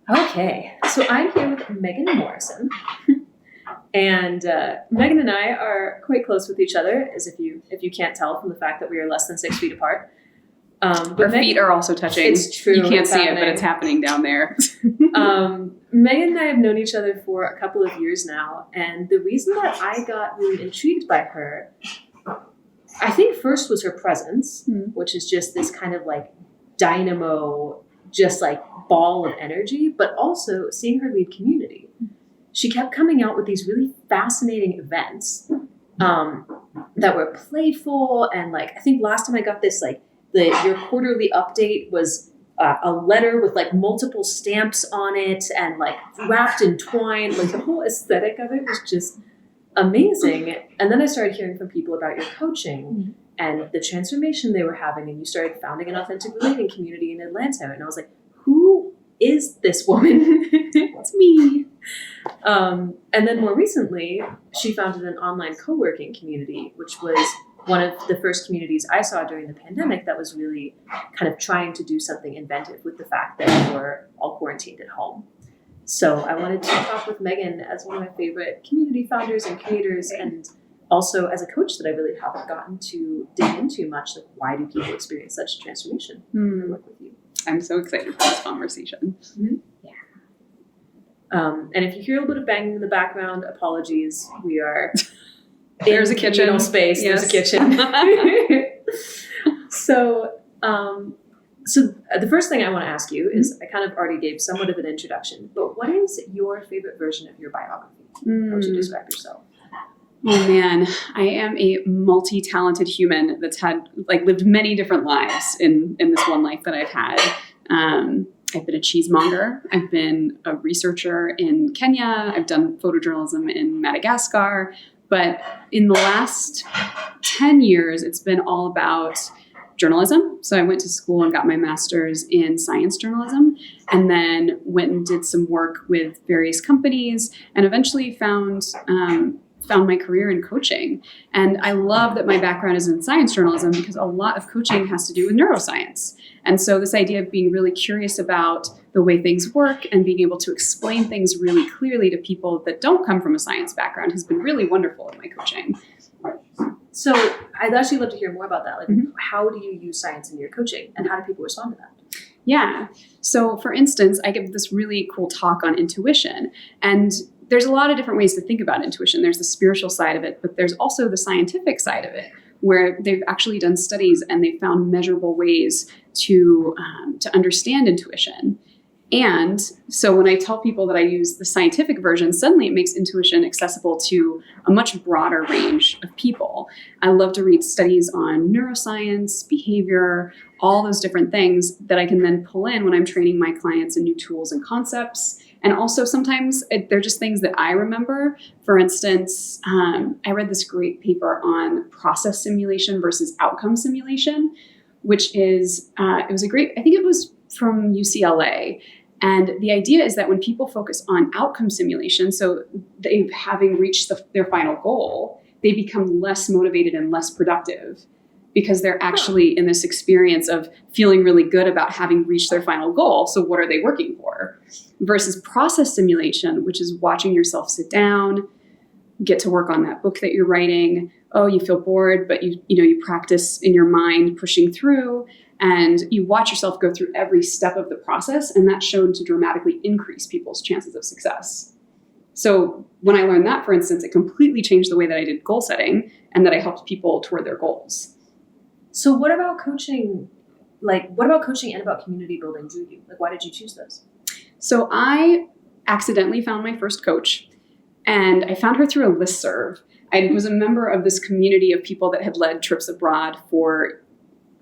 Okay, so I'm here with Megan Morrison, and Megan and I are quite close with each other, as if you can't tell from the fact that we are less than 6 feet apart. But our feet are also touching. It's true. You can't see it, but it's happening down there. Megan and I have known each other for a couple of years now, and the reason that I got really intrigued by her, I think first was her presence, which is just this kind of like dynamo, just like ball of energy, but also seeing her lead community. She kept coming out with these really fascinating events that were playful, and like I think last time I got this, like your quarterly update was a letter with like multiple stamps on it and like wrapped in twine. Like the whole aesthetic of it was just amazing. And then I started hearing from people about your coaching and the transformation they were having, and you started founding an authentic relating community in Atlanta. And I was like, who is this woman? It's me. And then more recently, she founded an online co-working community, which was one of the first communities I saw during the pandemic that was really kind of trying to do something inventive with the fact that we were all quarantined at home. So I wanted to talk with Megan as one of my favorite community founders and creators, and also as a coach that I really haven't gotten to dig into much, like why do people experience such transformation? I work with you. I'm so excited for this conversation. Yeah. And if you hear a little bit of banging in the background, apologies. We are there's a kitchen space. Yes. There's a kitchen. So the first thing I want to ask you is, I kind of already gave somewhat of an introduction, but what is your favorite version of your biography? How would you describe yourself? Oh man, I am a multi-talented human that's had lived many different lives in this one life that I've had. I've been a cheesemonger. I've been a researcher in Kenya. I've done photojournalism in Madagascar. But in the last 10 years, it's been all about journalism. So I went to school and got my master's in science journalism, and then went and did some work with various companies, and eventually found my career in coaching. And I love that my background is in science journalism because a lot of coaching has to do with neuroscience. And so this idea of being really curious about the way things work and being able to explain things really clearly to people that don't come from a science background has been really wonderful in my coaching. So I'd actually love to hear more about that. Like, how do you use science in your coaching, and how do people respond to that? Yeah. So for instance, I give this really cool talk on intuition, and there's a lot of different ways to think about intuition. There's the spiritual side of it, but there's also the scientific side of it, where they've actually done studies and they've found measurable ways to understand intuition. And so when I tell people that I use the scientific version, suddenly it makes intuition accessible to a much broader range of people. I love to read studies on neuroscience, behavior, all those different things that I can then pull in when I'm training my clients in new tools and concepts. And also sometimes they're just things that I remember. For instance, I read this great paper on process simulation versus outcome simulation, which is, it was I think it was from UCLA. And the idea is that when people focus on outcome simulation, so they having reached their final goal, they become less motivated and less productive because they're actually in this experience of feeling really good about having reached their final goal. So what are they working for? Versus process simulation, which is watching yourself sit down, get to work on that book that you're writing. Oh, you feel bored, but you practice in your mind pushing through, and you watch yourself go through every step of the process, and that's shown to dramatically increase people's chances of success. So when I learned that, for instance, it completely changed the way that I did goal setting and that I helped people toward their goals. So what about coaching? What about coaching and about community building drew you? Why did you choose those? So I accidentally found my first coach, and I found her through a listserv. I was a member of this community of people that had led trips abroad for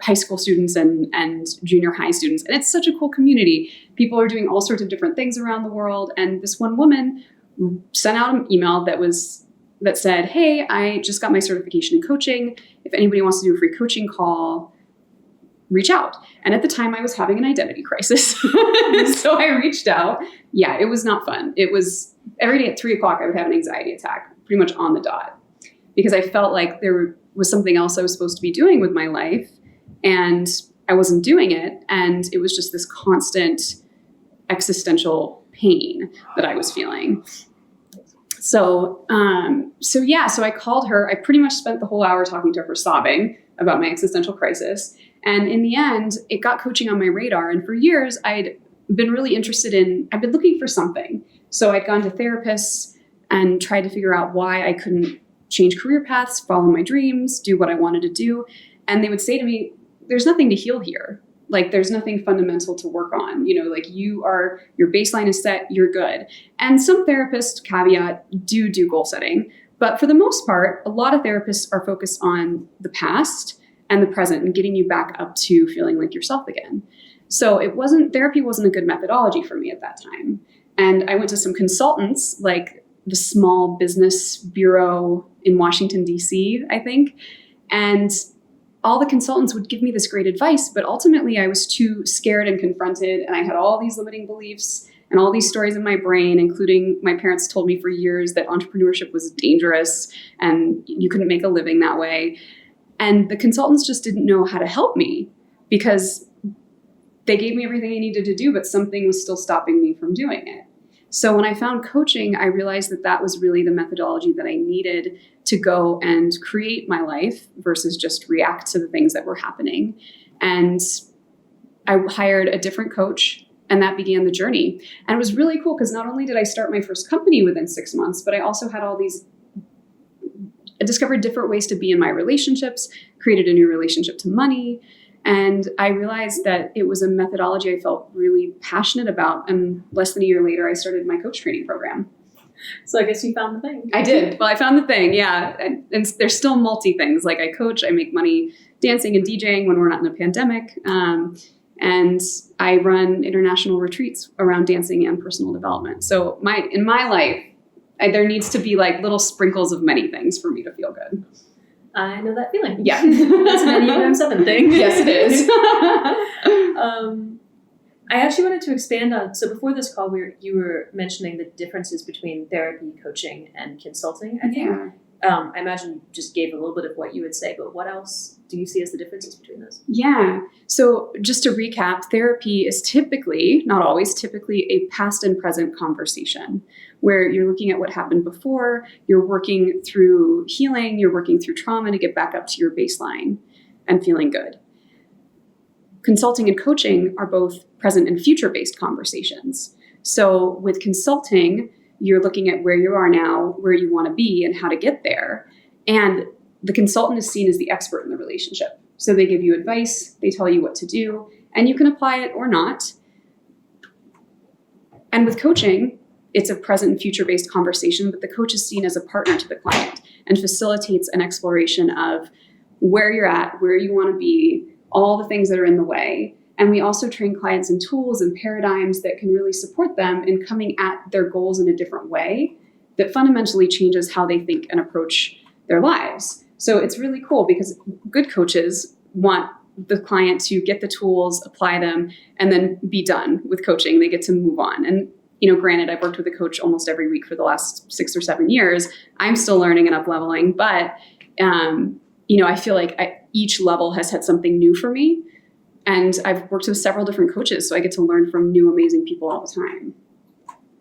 high school students and junior high students. And it's such a cool community. People are doing all sorts of different things around the world. And this one woman sent out an email that said, hey, I just got my certification in coaching. If anybody wants to do a free coaching call, reach out. And at the time I was having an identity crisis. So I reached out. Yeah, it was not fun. It was every day at 3:00, I would have an anxiety attack pretty much on the dot, because I felt like there was something else I was supposed to be doing with my life, and I wasn't doing it. And it was just this constant existential pain that I was feeling. So I called her. I pretty much spent the whole hour talking to her, sobbing about my existential crisis. And in the end, it got coaching on my radar. And for years, I'd been really I've been looking for something. So I'd gone to therapists and tried to figure out why I couldn't change career paths, follow my dreams, do what I wanted to do. And they would say to me, there's nothing to heal here. Like, there's nothing fundamental to work on. Like your baseline is set, you're good. And some therapists, caveat, do goal setting. But for the most part, a lot of therapists are focused on the past and the present and getting you back up to feeling like yourself again. So therapy wasn't a good methodology for me at that time. And I went to some consultants, like the Small Business Bureau in Washington, D.C., I think. And all the consultants would give me this great advice, but ultimately I was too scared and confronted. And I had all these limiting beliefs and all these stories in my brain, including my parents told me for years that entrepreneurship was dangerous and you couldn't make a living that way. And the consultants just didn't know how to help me because they gave me everything I needed to do, but something was still stopping me from doing it. So when I found coaching, I realized that was really the methodology that I needed to go and create my life versus just react to the things that were happening. And I hired a different coach, and that began the journey. And it was really cool because not only did I start my first company within 6 months, but I also had I discovered different ways to be in my relationships, created a new relationship to money. And I realized that it was a methodology I felt really passionate about. And less than a year later, I started my coach training program. So I guess you found the thing. I did. Well, I found the thing, yeah. And there's still multi things. Like I coach, I make money dancing and DJing when we're not in a pandemic. And I run international retreats around dancing and personal development. So in my life, there needs to be like little sprinkles of many things for me to feel good. I know that feeling. Yeah. That's an Enneagram 7 thing. Yes, it is. I actually wanted to expand on, so before this call, you were mentioning the differences between therapy, coaching, and consulting, I think. Yeah. I imagine you just gave a little bit of what you would say, but what else do you see as the differences between those? Yeah. So just to recap, therapy is typically, not always, typically a past and present conversation where you're looking at what happened before, you're working through healing, you're working through trauma to get back up to your baseline and feeling good. Consulting and coaching are both present and future-based conversations. So with consulting, you're looking at where you are now, where you want to be, and how to get there. And the consultant is seen as the expert in the relationship. So they give you advice, they tell you what to do, and you can apply it or not. And with coaching, it's a present and future-based conversation, but the coach is seen as a partner to the client and facilitates an exploration of where you're at, where you want to be, all the things that are in the way. And we also train clients in tools and paradigms that can really support them in coming at their goals in a different way that fundamentally changes how they think and approach their lives. So it's really cool because good coaches want the client to get the tools, apply them, and then be done with coaching. They get to move on. And, granted, I've worked with a coach almost every week for the last 6 or 7 years. I'm still learning and up-leveling, but, I feel like each level has had something new for me. And I've worked with several different coaches, so I get to learn from new, amazing people all the time.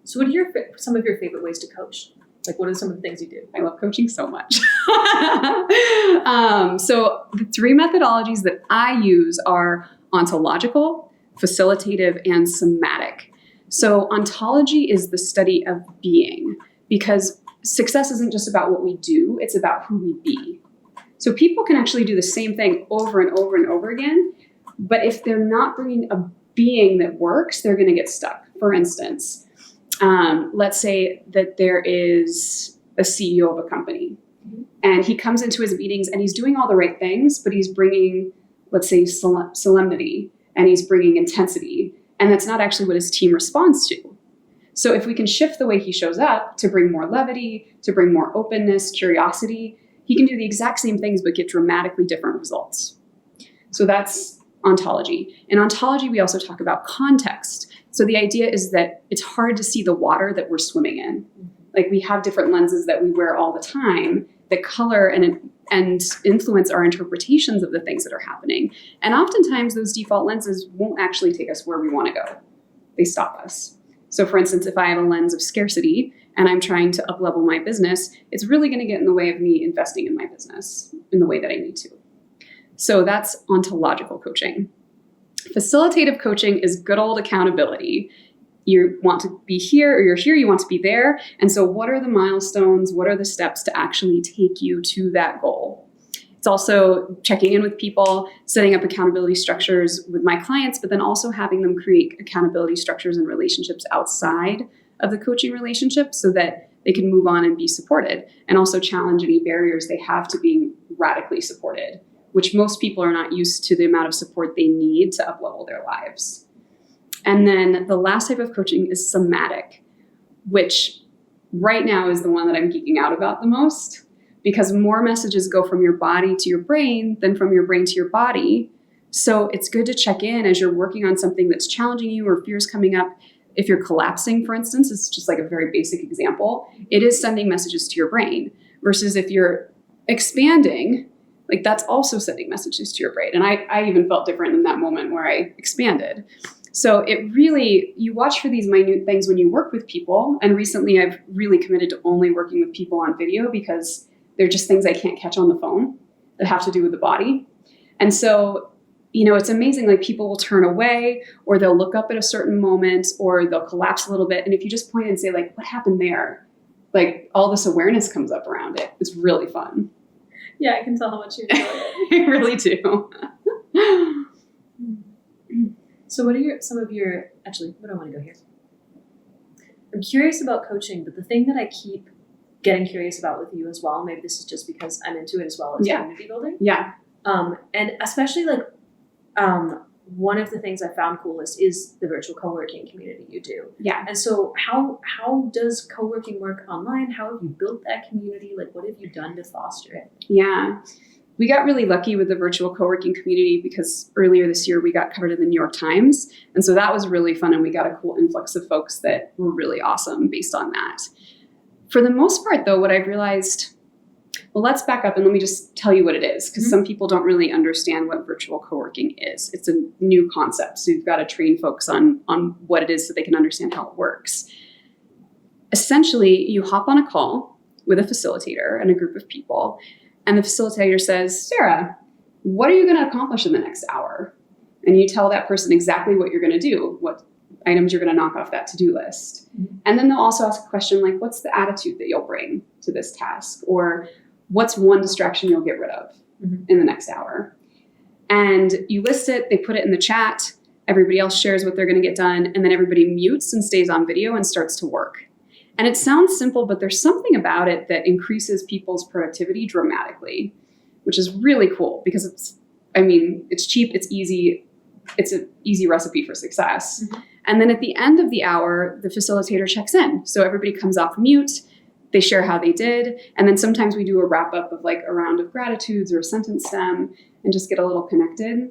So what are some of your favorite ways to coach? Like, what are some of the things you do? I love coaching so much. So the 3 methodologies that I use are ontological, facilitative, and somatic. So ontology is the study of being, because success isn't just about what we do, it's about who we be. So people can actually do the same thing over and over and over again, but if they're not bringing a being that works, they're going to get stuck. For instance, let's say that there is a CEO of a company and he comes into his meetings and he's doing all the right things, but he's bringing, let's say, solemnity and he's bringing intensity. And that's not actually what his team responds to. So if we can shift the way he shows up to bring more levity, to bring more openness, curiosity, he can do the exact same things but get dramatically different results. So that's ontology. In ontology, we also talk about context. So the idea is that it's hard to see the water that we're swimming in. Like we have different lenses that we wear all the time that color and influence our interpretations of the things that are happening. And oftentimes those default lenses won't actually take us where we want to go. they stop us. So for instance, if I have a lens of scarcity and I'm trying to up-level my business, it's really going to get in the way of me investing in my business in the way that I need to. So that's ontological coaching. Facilitative coaching is good old accountability. You want to be here, or you're here, you want to be there. And so what are the milestones? What are the steps to actually take you to that goal? It's also checking in with people, setting up accountability structures with my clients, but then also having them create accountability structures and relationships outside of the coaching relationship so that they can move on and be supported, and also challenge any barriers they have to being radically supported, which most people are not used to the amount of support they need to up-level their lives. And then the last type of coaching is somatic, which right now is the one that I'm geeking out about the most, because more messages go from your body to your brain than from your brain to your body. So it's good to check in as you're working on something that's challenging you or fears coming up. If you're collapsing, for instance, it's just like a very basic example. It is sending messages to your brain, versus if you're expanding, like that's also sending messages to your brain. And I even felt different in that moment where I expanded. So it really, you watch for these minute things when you work with people. And recently I've really committed to only working with people on video because they're just things I can't catch on the phone that have to do with the body. And so, you know, it's amazing, like people will turn away or they'll look up at a certain moment or they'll collapse a little bit. And if you just point and say like, what happened there? Like all this awareness comes up around it. It's really fun. Yeah, I can tell how much you enjoy it. I really do. So what are some of your, actually, where do I want to go here? I'm curious about coaching, but the thing that I keep getting curious about with you as well, maybe this is just because I'm into it as well, as community building. Yeah. And especially like one of the things I found coolest is the virtual co-working community you do. Yeah. And so how does co-working work online? How have you built that community? Like what have you done to foster it? Yeah. We got really lucky with the virtual co-working community because earlier this year we got covered in the New York Times. And so that was really fun. And we got a cool influx of folks that were really awesome based on that. For the most part, though, what I've realized, well, let's back up and let me just tell you what it is, because some people don't really understand what virtual co-working is. It's a new concept. So you've got to train folks on what it is so they can understand how it works. Essentially, you hop on a call with a facilitator and a group of people. And the facilitator says, Sarah, what are you going to accomplish in the next hour? And you tell that person exactly what you're going to do, what items you're going to knock off that to-do list. Mm-hmm. And then they'll also ask a question like, what's the attitude that you'll bring to this task? Or what's one distraction you'll get rid of in the next hour? And you list it, they put it in the chat, everybody else shares what they're going to get done, and then everybody mutes and stays on video and starts to work. And it sounds simple, but there's something about it that increases people's productivity dramatically, which is really cool because it's cheap, it's easy, it's an easy recipe for success. Mm-hmm. And then at the end of the hour, the facilitator checks in. So everybody comes off mute, they share how they did, and then sometimes we do a wrap up of like a round of gratitudes or a sentence stem and just get a little connected.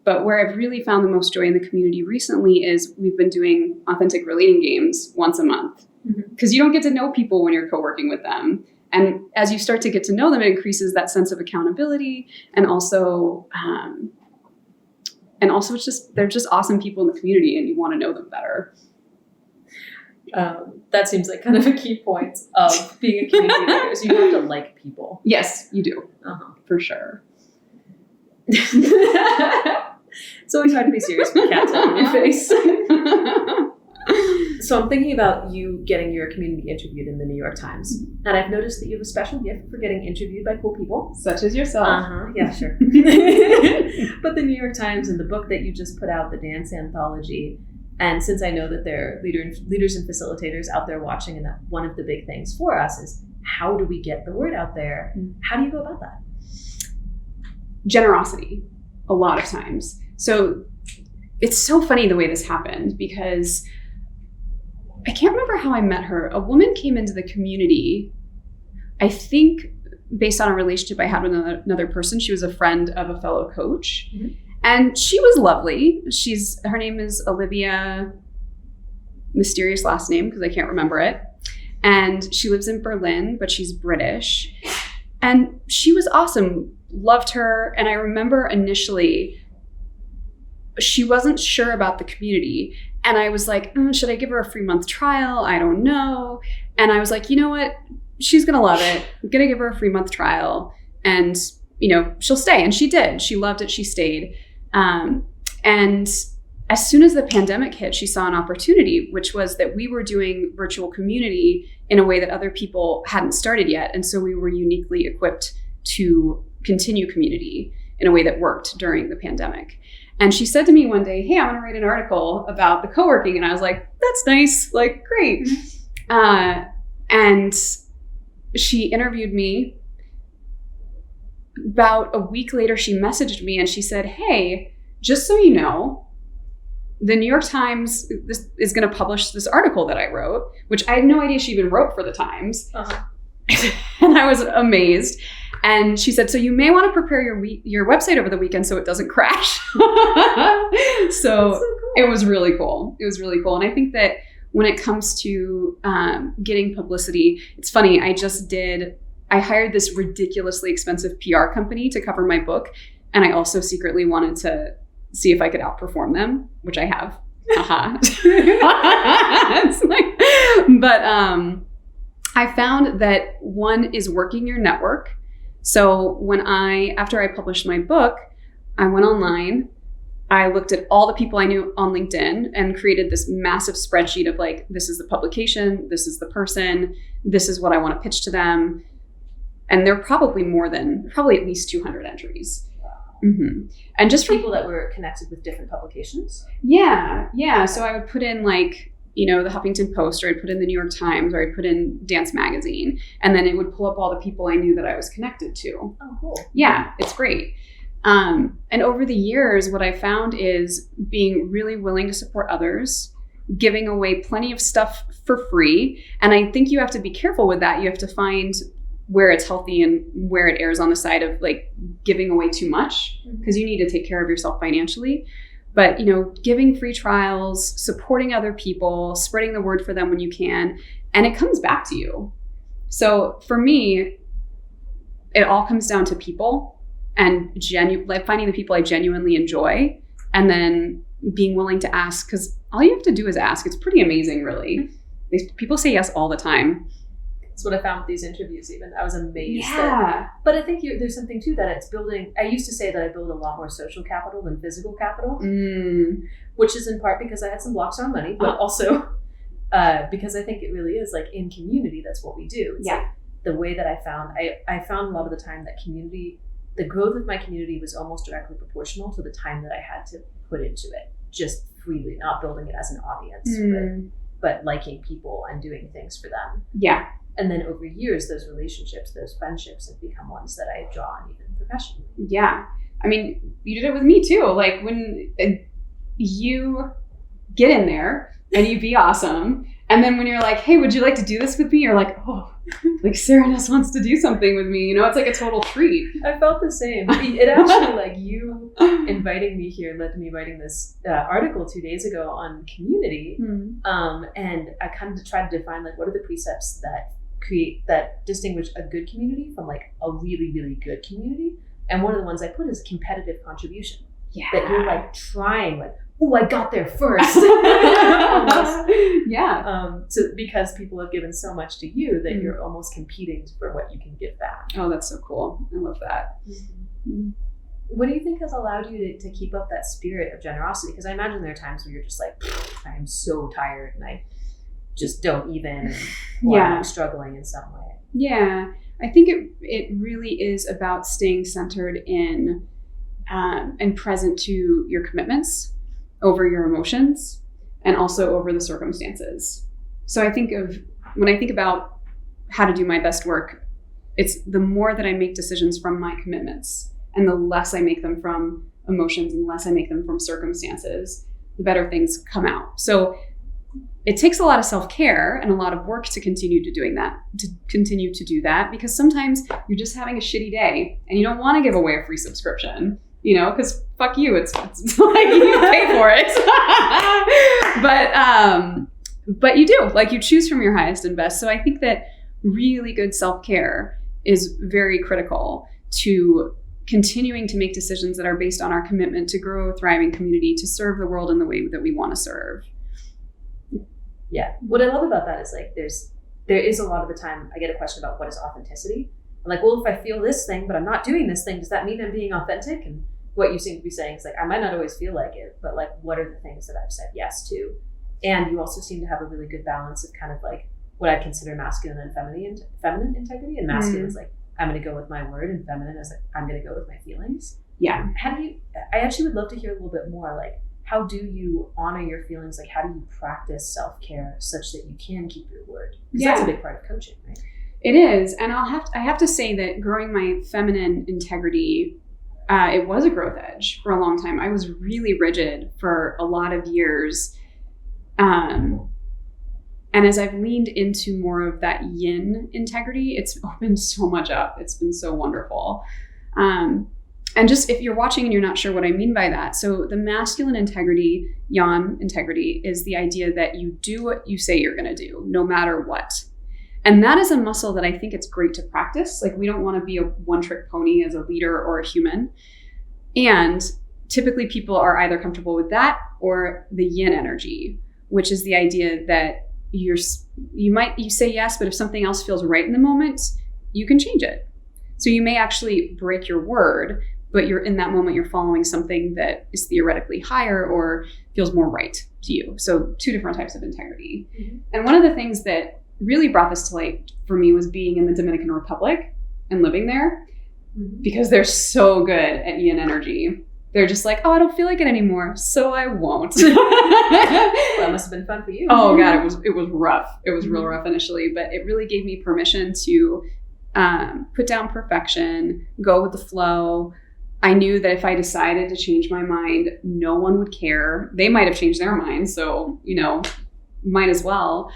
But where I've really found the most joy in the community recently is we've been doing authentic relating games once a month. Because you don't get to know people when you're co-working with them. And as you start to get to know them, it increases that sense of accountability. And also it's just, they're just awesome people in the community and you want to know them better. That seems like kind of a key point of being a community leader is you have to like people. Yes, you do. For sure. It's always hard to be serious with a cat tail in your face. So I'm thinking about you getting your community interviewed in the New York Times. And I've noticed that you have a special gift for getting interviewed by cool people. Such as yourself. Yeah, sure. But the New York Times and the book that you just put out, the Dance Anthology, and since I know that there are leaders and facilitators out there watching, and that one of the big things for us is how do we get the word out there? How do you go about that? Generosity, a lot of times. So it's so funny the way this happened because I can't remember how I met her. A woman came into the community, I think based on a relationship I had with another person. She was a friend of a fellow coach. Mm-hmm. And she was lovely. Her name is Olivia, mysterious last name because I can't remember it. And she lives in Berlin, but she's British. And she was awesome, loved her. And I remember initially, she wasn't sure about the community. And I was like, should I give her a free month trial? I don't know. And I was like, you know what? She's going to love it. I'm going to give her a free month trial and, she'll stay. And she did. She loved it. She stayed. And as soon as the pandemic hit, she saw an opportunity, which was that we were doing virtual community in a way that other people hadn't started yet. And so we were uniquely equipped to continue community in a way that worked during the pandemic. And she said to me one day, hey, I'm going to write an article about the co-working. And I was like, that's nice. Like, great. And she interviewed me. About a week later, she messaged me and she said, hey, just so you know, the New York Times is going to publish this article that I wrote, which I had no idea she even wrote for the Times. And I was amazed. And she said, so you may want to prepare your website over the weekend so it doesn't crash. So cool. It was really cool. It was really cool. And I think that when it comes to getting publicity, it's funny. I hired this ridiculously expensive PR company to cover my book. And I also secretly wanted to see if I could outperform them, which I have. But I found that one is working your network. So after I published my book, I went online, I looked at all the people I knew on LinkedIn and created this massive spreadsheet of like, this is the publication, this is the person, this is what I want to pitch to them. And there are probably at least 200 entries. Mm-hmm. And just people that were connected with different publications? Yeah. So I would put in like, the Huffington Post, or I'd put in the New York Times, or I'd put in Dance Magazine. And then it would pull up all the people I knew that I was connected to. Oh, cool. Yeah, it's great. And over the years, what I found is being really willing to support others, giving away plenty of stuff for free. And I think you have to be careful with that. You have to find where it's healthy and where it errs on the side of like giving away too much, because you need to take care of yourself financially. But, giving free trials, supporting other people, spreading the word for them when you can, and it comes back to you. So for me, it all comes down to people and finding the people I genuinely enjoy, and then being willing to ask, because all you have to do is ask. It's pretty amazing, really. People say yes all the time. That's what I found with these interviews even. I was amazed. Yeah. But I think there's something too that it's building. I used to say that I build a lot more social capital than physical capital, which is in part because I had some blocks on money, but also because I think it really is like in community, that's what we do. It's like the way that I found a lot of the time that the growth of my community was almost directly proportional to the time that I had to put into it, just freely, not building it as an audience, but liking people and doing things for them. Yeah. And then over years, those relationships, those friendships have become ones that I draw on even professionally. Yeah. I mean, you did it with me too. Like when you get in there and you be awesome. And then when you're like, hey, would you like to do this with me? You're like, oh, like Sara Ness wants to do something with me. It's like a total treat. I felt the same. It actually, like you inviting me here led to me writing this article 2 days ago on community. And I kind of tried to define like, what are the precepts that distinguish a good community from like a really, really good community. And one of the ones I put is competitive contribution. Yeah. That you're like trying like, oh, I got there first. Yeah. So because people have given so much to you that you're almost competing for what you can give back. Oh, that's so cool. I love that. What do you think has allowed you to keep up that spirit of generosity? Because I imagine there are times where you're just like, I am so tired and I just don't even, or I'm struggling in some way. Yeah. I think it really is about staying centered in and present to your commitments over your emotions and also over the circumstances. So when I think about how to do my best work, it's the more that I make decisions from my commitments and the less I make them from emotions and the less I make them from circumstances, the better things come out. So it takes a lot of self-care and a lot of work to continue to do that, because sometimes you're just having a shitty day and you don't want to give away a free subscription, because fuck you, it's like you pay for it. But you do, like you choose from your highest and best. So I think that really good self-care is very critical to continuing to make decisions that are based on our commitment to grow a thriving community, to serve the world in the way that we want to serve. Yeah. What I love about that is like there is a lot of the time I get a question about what is authenticity. I'm like, well, if I feel this thing, but I'm not doing this thing, does that mean I'm being authentic? And what you seem to be saying is like, I might not always feel like it, but like, what are the things that I've said yes to? And you also seem to have a really good balance of kind of like what I consider masculine and feminine integrity. And masculine is like, I'm going to go with my word, and feminine is like, I'm going to go with my feelings. Yeah. I actually would love to hear a little bit more, like, how do you honor your feelings? Like, how do you practice self-care such that you can keep your word? Because that's a big part of coaching, right? It is. And I have to say that growing my feminine integrity, it was a growth edge for a long time. I was really rigid for a lot of years. And as I've leaned into more of that yin integrity, it's opened so much up. It's been so wonderful. And just if you're watching and you're not sure what I mean by that, so the masculine integrity, yang integrity, is the idea that you do what you say you're going to do, no matter what. And that is a muscle that I think it's great to practice. Like, we don't want to be a one-trick pony as a leader or a human. And typically people are either comfortable with that or the yin energy, which is the idea that you say yes, but if something else feels right in the moment, you can change it. So you may actually break your word, but you're in that moment, you're following something that is theoretically higher or feels more right to you. So two different types of integrity. Mm-hmm. And one of the things that really brought this to light for me was being in the Dominican Republic and living there, because they're so good at yin energy. They're just like, oh, I don't feel like it anymore, so I won't. Well, that must have been fun for you. Oh God, it was rough. It was real rough initially, but it really gave me permission to put down perfection, go with the flow. I knew that if I decided to change my mind, no one would care. They might have changed their mind, so, might as well.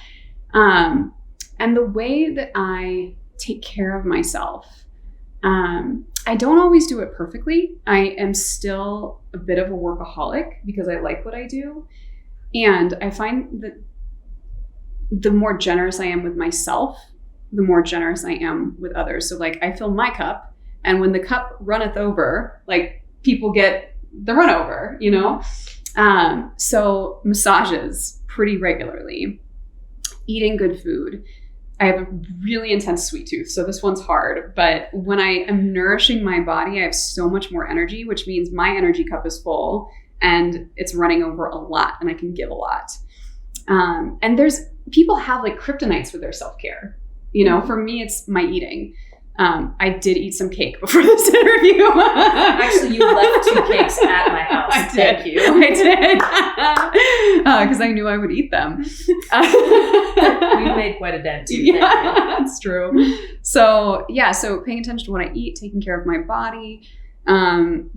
And the way that I take care of myself, I don't always do it perfectly. I am still a bit of a workaholic because I like what I do. And I find that the more generous I am with myself, the more generous I am with others. So like, I fill my cup, and when the cup runneth over, like, people get the run over, So massages pretty regularly, eating good food. I have a really intense sweet tooth, so this one's hard. But when I am nourishing my body, I have so much more energy, which means my energy cup is full and it's running over a lot, and I can give a lot. And people have like kryptonites with their self-care. For me, it's my eating. I did eat some cake before this interview. Actually, you left 2 cakes at my house. I did. Thank you. I did. Because I knew I would eat them. We made quite a dent too. Yeah, that's true. So paying attention to what I eat, taking care of my body.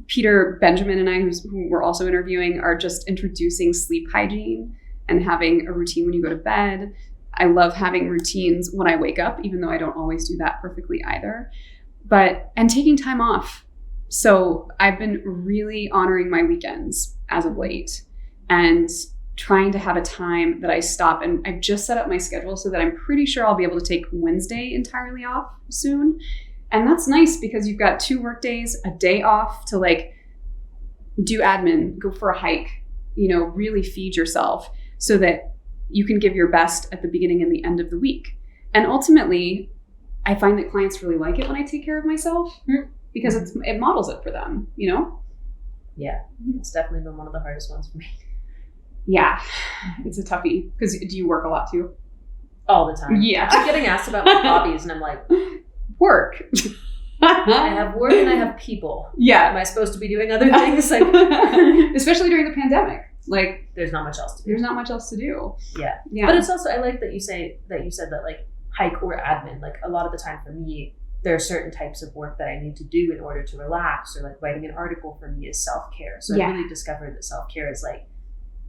Peter Benjamin and I, who we're also interviewing, are just introducing sleep hygiene and having a routine when you go to bed. I love having routines when I wake up, even though I don't always do that perfectly either. And taking time off. So I've been really honoring my weekends as of late and trying to have a time that I stop. And I've just set up my schedule so that I'm pretty sure I'll be able to take Wednesday entirely off soon. And that's nice because you've got 2 work days, a day off to like do admin, go for a hike, really feed yourself so that you can give your best at the beginning and the end of the week. And ultimately, I find that clients really like it when I take care of myself because it models it for them, Yeah, it's definitely been one of the hardest ones for me. Yeah, it's a toughie. Because do you work a lot too? All the time. Yeah. I'm getting asked about my hobbies and I'm like, work. I have work and I have people. Yeah. Am I supposed to be doing other things? Like, especially during the pandemic. Like, there's not much else to do. There's not much else to do. Yeah. Yeah. But it's also, I like that you said that like hike or admin, like a lot of the time for me, there are certain types of work that I need to do in order to relax, or like writing an article for me is self-care. So I really discovered that self-care is like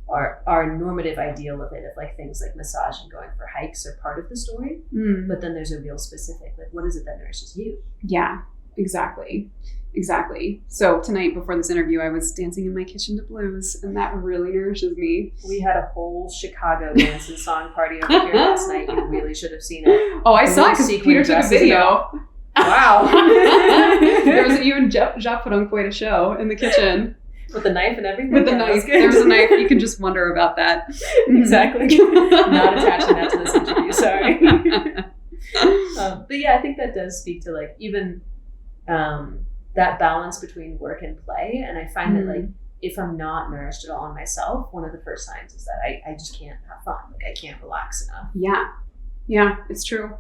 our normative ideal of it, of like things like massage and going for hikes are part of the story. But then there's a real specific, like, what is it that nourishes you? Yeah, exactly. So tonight before this interview, I was dancing in my kitchen to blues, and that really nourishes me. We had a whole Chicago dance and song party over here last night. You really should have seen it. Oh, I saw it because Peter took a video. Wow. There was you and Jeff put on quite a show in the kitchen. With the knife and everything? With the Yeah, knife. that's good. There was a knife. You can just wonder about that. Exactly. Not attaching that to this interview, sorry. But yeah, I think that does speak to like even that balance between work and play. And I find that like if I'm not nourished at all on myself, one of the first signs is that I just can't have fun. Like I can't relax enough. Yeah, it's true.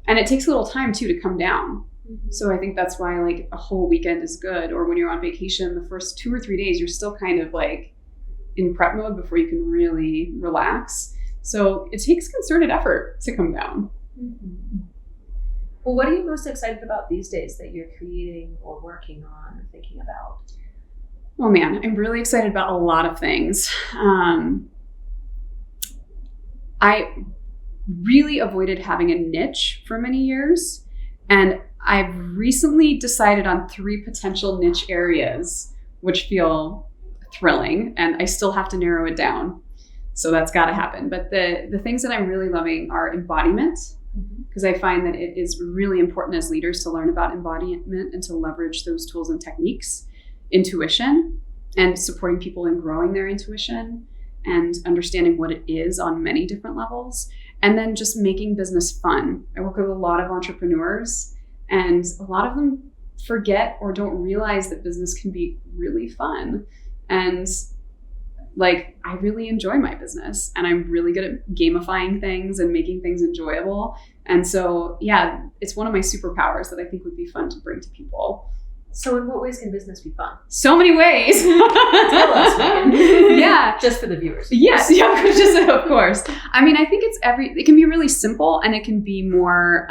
And it takes a little time too to come down. So I think that's why like a whole weekend is good. Or when you're on vacation, the first 2 or 3 days, you're still kind of like in prep mode before you can really relax. So it takes concerted effort to come down. Well, what are you most excited about these days that you're creating or working on or thinking about? Oh man, I'm really excited about a lot of things. I really avoided having a niche for many years. And I've recently decided on 3 potential niche areas, which feel thrilling. And I still have to narrow it down. So that's got to happen. But the things that I'm really loving are embodiment, because I find that it is really important as leaders to learn about embodiment and to leverage those tools and techniques. Intuition and supporting people in growing their intuition and understanding what it is on many different levels. And then just making business fun. I work with a lot of entrepreneurs, and a lot of them forget or don't realize that business can be really fun. And like, I really enjoy my business, and I'm really good at gamifying things and making things enjoyable. And so, yeah, it's one of my superpowers that I think would be fun to bring to people. So in what ways can business be fun? So many ways. Tell us, Megan. Yeah. Just for the viewers. Yes, yeah, just of course. I mean, I think it can be really simple, and it can be more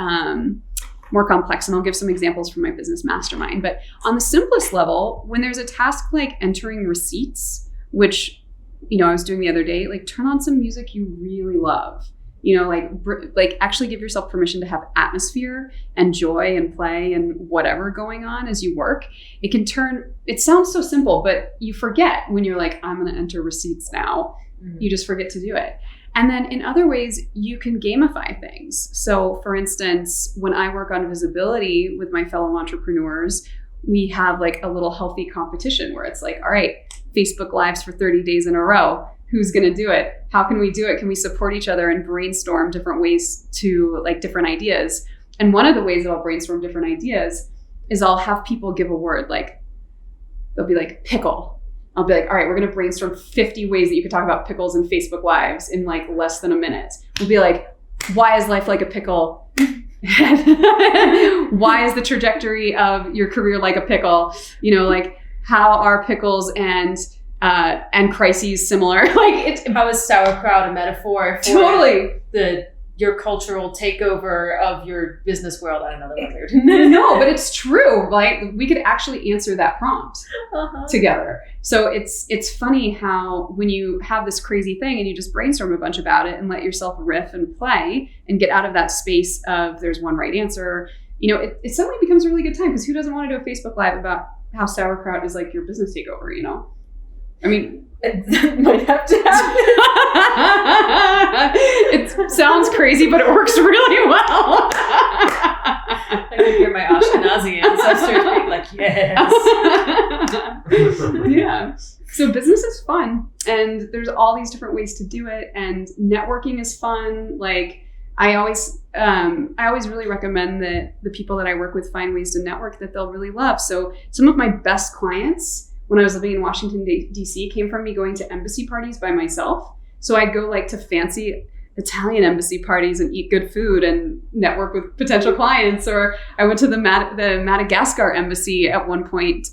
complex. And I'll give some examples from my business mastermind. But on the simplest level, when there's a task like entering receipts, which, I was doing the other day, like turn on some music you really love. Like actually give yourself permission to have atmosphere and joy and play and whatever going on as you work. It sounds so simple, but you forget when you're like, I'm going to enter receipts now. You just forget to do it. And then in other ways, you can gamify things. So for instance, when I work on visibility with my fellow entrepreneurs, we have like a little healthy competition where it's like, all right, Facebook Lives for 30 days in a row. Who's going to do it? How can we do it? Can we support each other and brainstorm different ways to like different ideas? And one of the ways that I'll brainstorm different ideas is I'll have people give a word. Like they'll be like pickle. I'll be like, all right, we're going to brainstorm 50 ways that you could talk about pickles in Facebook Lives in like less than a minute. We'll be like, why is life like a pickle? Why is the trajectory of your career like a pickle? Like how are pickles and crises similar? Like how is sauerkraut a metaphor for totally your cultural takeover of your business world? I don't know, that was weird. No, but it's true. Like we could actually answer that prompt together. So it's funny how when you have this crazy thing and you just brainstorm a bunch about it and let yourself riff and play and get out of that space of there's one right answer, it suddenly becomes a really good time, because who doesn't want to do a Facebook Live about how sauerkraut is like your business takeover, I mean, it might have to happen. It sounds crazy, but it works really well. I can hear my Ashkenazi ancestors being like, yes. Yeah. So business is fun, and there's all these different ways to do it, and networking is fun. Like I always really recommend that the people that I work with find ways to network that they'll really love. So some of my best clients when I was living in Washington, D.C. came from me going to embassy parties by myself. So I'd go like to fancy Italian embassy parties and eat good food and network with potential clients. Or I went to the Madagascar embassy at one point.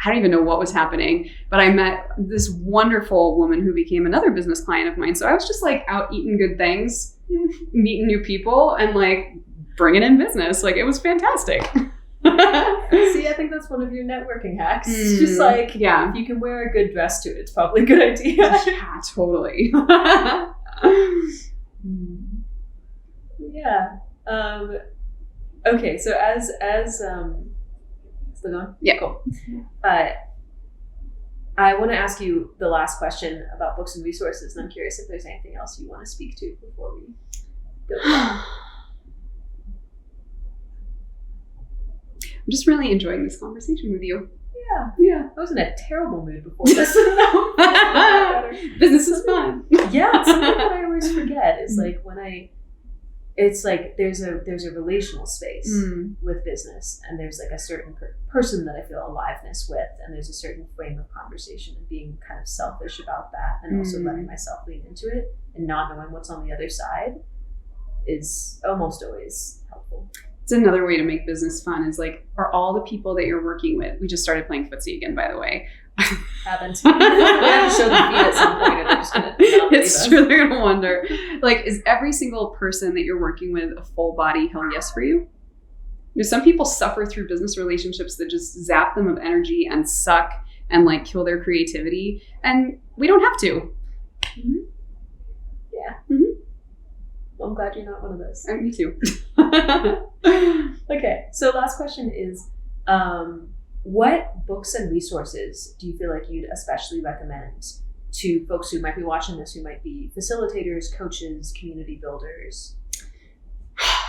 I don't even know what was happening, but I met this wonderful woman who became another business client of mine. So I was just like out eating good things, meeting new people, and like bringing in business. Like it was fantastic. See, I think that's one of your networking hacks. Just like, if you can wear a good dress to it, it's probably a good idea. Yeah, totally. Yeah. Okay, so as still going? Yeah, cool. I want to ask you the last question about books and resources, and I'm curious if there's anything else you want to speak to before we go. I'm just really enjoying this conversation with you. Yeah. I was in a terrible mood before this. Business is fun. Yeah, something that I always forget is like it's like there's a relational space with business, and there's like a certain person that I feel aliveness with, and there's a certain frame of conversation, and being kind of selfish about that, and also letting myself lean into it, and not knowing what's on the other side is almost always helpful. It's another way to make business fun is like, are all the people that you're working with, we just started playing footsie again, by the way. Haven't. We have to show the feed at some point, or they're just going to it's true, they're going to wonder. Like, is every single person that you're working with a full body hell yes for you? You know, some people suffer through business relationships that just zap them of energy and suck and like kill their creativity. And we don't have to. Yeah. Well, I'm glad you're not one of those. Me too. Okay, so last question is, what books and resources do you feel like you'd especially recommend to folks who might be watching this, who might be facilitators, coaches, community builders?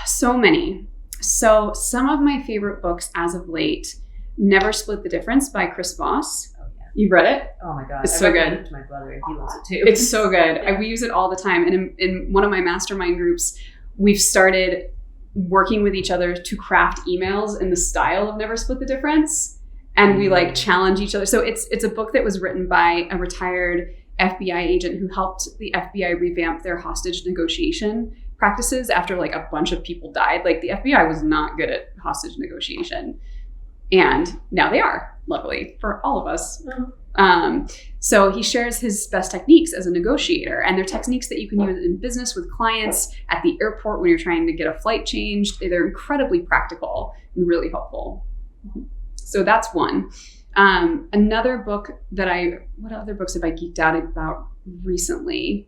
So many. So some of my favorite books as of late, Never Split the Difference by Chris Voss. Oh, yeah. You've read it? Oh my God. It's so good. It to my brother, and he loves it too. It's so good. Yeah. We use it all the time. And in one of my mastermind groups, we've started working with each other to craft emails in the style of Never Split the Difference. And we like challenge each other. So it's a book that was written by a retired FBI agent who helped the FBI revamp their hostage negotiation practices after like a bunch of people died. Like the FBI was not good at hostage negotiation. And now they are, luckily, for all of us. So he shares his best techniques as a negotiator, and they're techniques that you can use in business with clients, at the airport when you're trying to get a flight changed. They're incredibly practical and really helpful. So that's one. Another book what other books have I geeked out about recently?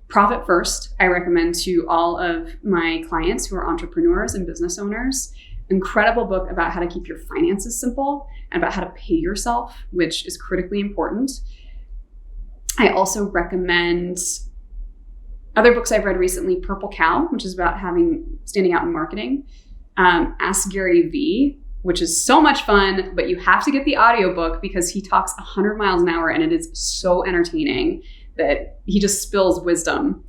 Profit First, I recommend to all of my clients who are entrepreneurs and business owners. Incredible book about how to keep your finances simple and about how to pay yourself, which is critically important. I also recommend other books I've read recently, Purple Cow, which is about standing out in marketing. Ask Gary Vee, which is so much fun, but you have to get the audiobook because he talks 100 miles an hour and it is so entertaining that he just spills wisdom.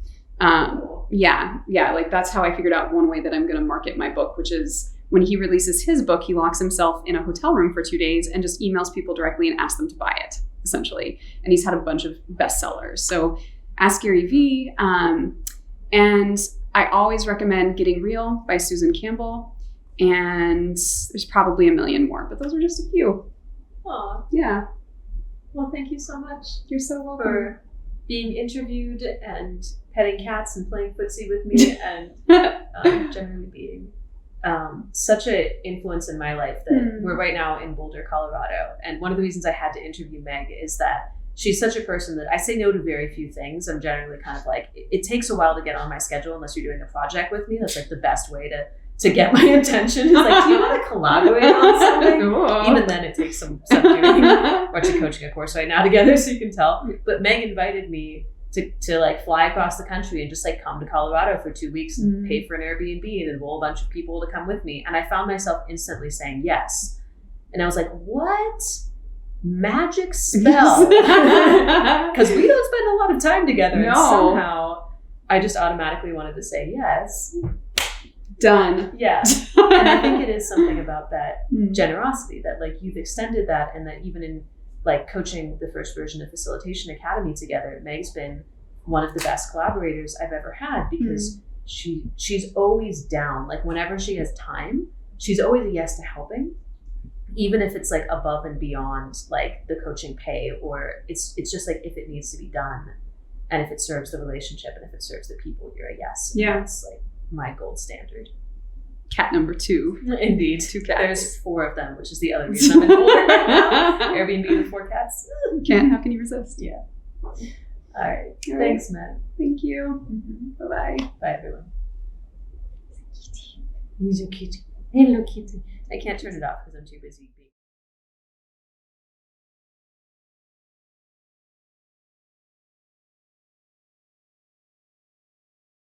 Like that's how I figured out one way that I'm going to market my book, which is when he releases his book, he locks himself in a hotel room for 2 days and just emails people directly and asks them to buy it, essentially. And he's had a bunch of bestsellers. So Ask Gary Vee. And I always recommend Getting Real by Susan Campbell. And there's probably a million more, but those are just a few. Aw. Yeah. Well, thank you so much. You're so welcome. For being interviewed and petting cats and playing footsie with me and generally being such an influence in my life that we're right now in Boulder, Colorado. And one of the reasons I had to interview Meg is that she's such a person that I say no to very few things. I'm generally kind of like, it takes a while to get on my schedule unless you're doing a project with me. That's like the best way to get my attention. Is like, do you want to collaborate on something? Cool. Even then it takes some doing. We're actually coaching a course right now together, so you can tell. But Meg invited me to like fly across the country and just like come to Colorado for 2 weeks and pay for an Airbnb and enroll a bunch of people to come with me. And I found myself instantly saying yes. And I was like, what magic spell? Because we don't spend a lot of time together. No. And somehow I just automatically wanted to say yes. Done. Yeah. And I think it is something about that generosity that like you've extended that, and that even in like coaching the first version of Facilitation Academy together, Meg's been one of the best collaborators I've ever had because she's always down. Like whenever she has time, she's always a yes to helping, even if it's like above and beyond like the coaching pay, or it's just like if it needs to be done and if it serves the relationship and if it serves the people, you're a yes. Yeah. That's like my gold standard. Cat number 2. Indeed. 2 cats. There's 4 of them, which is the other reason I'm in Boulder right now. Airbnb with 4 cats. How can you resist? Yeah. All right. Thanks, Matt. Thank you. Bye-bye. Bye, everyone. He's a kitty. Hello, kitty. I can't turn it off because I'm too busy being